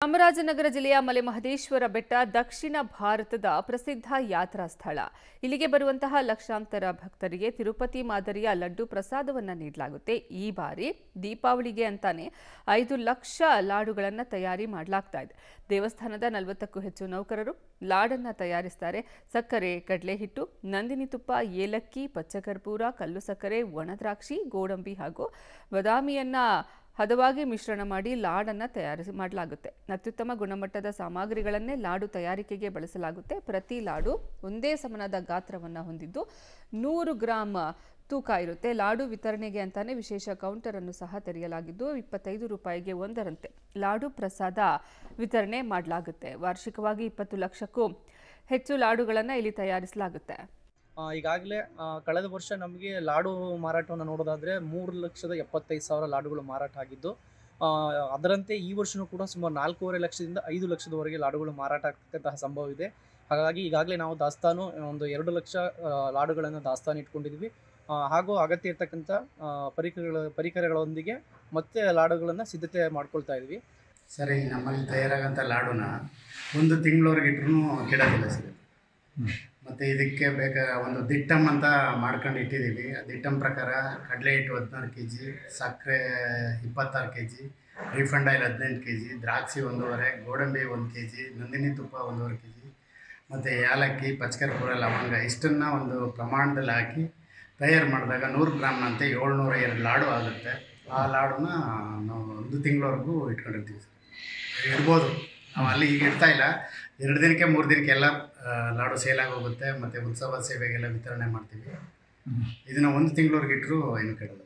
ಚಾಮರಾಜನಗರ ಜಿಲ್ಲೆಯ ಮಲೆಮಹದೇಶ್ವರ ಬೆಟ್ಟ ದಕ್ಷಿಣ ಭಾರತದ ಪ್ರಸಿದ್ಧ ಯಾತ್ರಾ ಸ್ಥಳ. ಇಲ್ಲಿಗೆ ಬರುವಂತಹ ಲಕ್ಷಾಂತರ ಭಕ್ತರಿಗೆ ತಿರುಪತಿ ಮಾದರಿಯ ಲಡ್ಡು ಪ್ರಸಾದವನ್ನು ನೀಡಲಾಗುತ್ತೆ. ಈ ಬಾರಿ ದೀಪಾವಳಿಗೆ ಅಂತಾನೆ 5 ಲಕ್ಷ ಲಾಡುಗಳನ್ನು ತಯಾರಿ ಮಾಡಲಾಗ್ತಾ ಇದೆ. ದೇವಸ್ಥಾನದ 40ಕ್ಕೂ ಹೆಚ್ಚು ನೌಕರರು ಲಾಡನ್ನು ತಯಾರಿಸ್ತಾರೆ. ಸಕ್ಕರೆ, ಕಡಲೆ ಹಿಟ್ಟು, ನಂದಿನಿ ತುಪ್ಪ, ಏಲಕ್ಕಿ, ಪಚ್ಚಕರ್ಪೂರ, ಕಲ್ಲು ಸಕ್ಕರೆ, ಒಣದ್ರಾಕ್ಷಿ, ಗೋಡಂಬಿ ಹಾಗೂ ಬಾದಾಮಿಯನ್ನ ಹದವಾಗಿ ಮಿಶ್ರಣ ಮಾಡಿ ಲಾಡನ್ನು ಮಾಡಲಾಗುತ್ತೆ. ಅತ್ಯುತ್ತಮ ಗುಣಮಟ್ಟದ ಸಾಮಗ್ರಿಗಳನ್ನೇ ಲಾಡು ತಯಾರಿಕೆಗೆ ಬಳಸಲಾಗುತ್ತೆ. ಪ್ರತಿ ಲಾಡು ಒಂದೇ ಸಮನಾದ ಗಾತ್ರವನ್ನು ಹೊಂದಿದ್ದು 100 ಗ್ರಾಂ ತೂಕ ಇರುತ್ತೆ. ಲಾಡು ವಿತರಣೆಗೆ ಅಂತಾನೆ ವಿಶೇಷ ಕೌಂಟರ್ ಅನ್ನು ಸಹ ತೆರೆಯಲಾಗಿದ್ದು 25 ರೂಪಾಯಿಗೆ ಒಂದರಂತೆ ಲಾಡು ಪ್ರಸಾದ ವಿತರಣೆ ಮಾಡಲಾಗುತ್ತೆ. ವಾರ್ಷಿಕವಾಗಿ 20 ಲಕ್ಷಕ್ಕೂ ಹೆಚ್ಚು ಲಾಡುಗಳನ್ನು ಇಲ್ಲಿ ತಯಾರಿಸಲಾಗುತ್ತೆ. ಈಗಾಗಲೇ ಕಳೆದ ವರ್ಷ ನಮಗೆ ಲಾಡು ಮಾರಾಟವನ್ನು ನೋಡೋದಾದರೆ 3,75,000 ಲಾಡುಗಳು ಮಾರಾಟ ಆಗಿದ್ದು, ಅದರಂತೆ ಈ ವರ್ಷವೂ ಕೂಡ ಸುಮಾರು 4.5 ಲಕ್ಷದಿಂದ 5 ಲಕ್ಷದವರೆಗೆ ಲಾಡುಗಳು ಮಾರಾಟ ಆಗ್ತಕ್ಕಂತಹ ಸಂಭವ ಇದೆ. ಹಾಗಾಗಿ ಈಗಾಗಲೇ ನಾವು ದಾಸ್ತಾನು ಒಂದು 2 ಲಕ್ಷ ಲಾಡುಗಳನ್ನು ದಾಸ್ತಾನು ಇಟ್ಕೊಂಡಿದ್ವಿ. ಹಾಗೂ ಅಗತ್ಯ ಇರ್ತಕ್ಕಂಥ ಪರಿಕರಗಳೊಂದಿಗೆ ಮತ್ತೆ ಲಾಡುಗಳನ್ನು ಸಿದ್ಧತೆ ಮಾಡ್ಕೊಳ್ತಾ ಇದ್ವಿ. ಸರಿ, ನಮ್ಮಲ್ಲಿ ತಯಾರಾಗಂಥ ಲಾಡುನ 1 ತಿಂಗಳವರೆಗೆ ಇಟ್ರೂ ಕೆಡೋದಿಲ್ಲ ಸರ್. ಮತ್ತು ಇದಕ್ಕೆ ಬೇಕಾದ ಒಂದು ದಿಟ್ಟಮ್ ಅಂತ ಮಾಡ್ಕೊಂಡು ಇಟ್ಟಿದ್ದೀವಿ. ಆ ದಿಟ್ಟಮ್ ಪ್ರಕಾರ ಕಡಲೆ ಹಿಟ್ಟು 16 kg, ಸಕ್ಕರೆ 26 kg, ರೀಫಂಡ್ ಆಯಿಲ್ 18 kg, ದ್ರಾಕ್ಷಿ 1.5, ಗೋಡಂಬಿ 1 kg, ನಂದಿನಿ ತುಪ್ಪ 1.5 kg, ಮತ್ತು ಏಲಕ್ಕಿ, ಪಚ್ಚಕರ್ಪೂರ, ಲವಂಗ ಇಷ್ಟನ್ನು ಒಂದು ಪ್ರಮಾಣದಲ್ಲಿ ಹಾಕಿ ತಯಾರು ಮಾಡಿದಾಗ 100 ಗ್ರಾಮ್ನಂತೆ 702 ಲಾಡು ಆಗುತ್ತೆ. ಆ ಲಾಡನ್ನ ನಾವು 1 ತಿಂಗಳವರೆಗೂ ಇಟ್ಕೊಂಡಿರ್ತೀವಿ ಸರ್. ಇಡ್ಬೋದು, ನಾವು ಅಲ್ಲಿ ಈಗ ಇಡ್ತಾ ಇಲ್ಲ. 2 ದಿನಕ್ಕೆ 3 ದಿನಕ್ಕೆ ಎಲ್ಲ ಲಾಡು ಸೇಲಾಗಿ ಹೋಗುತ್ತೆ. ಮತ್ತು ಉತ್ಸವ ಸೇವೆಗೆಲ್ಲ ವಿತರಣೆ ಮಾಡ್ತೀವಿ. ಇದನ್ನು 1 ತಿಂಗಳವರೆಗೆ ಇಟ್ಟರೂ ಏನು ಕೆಡೋದು.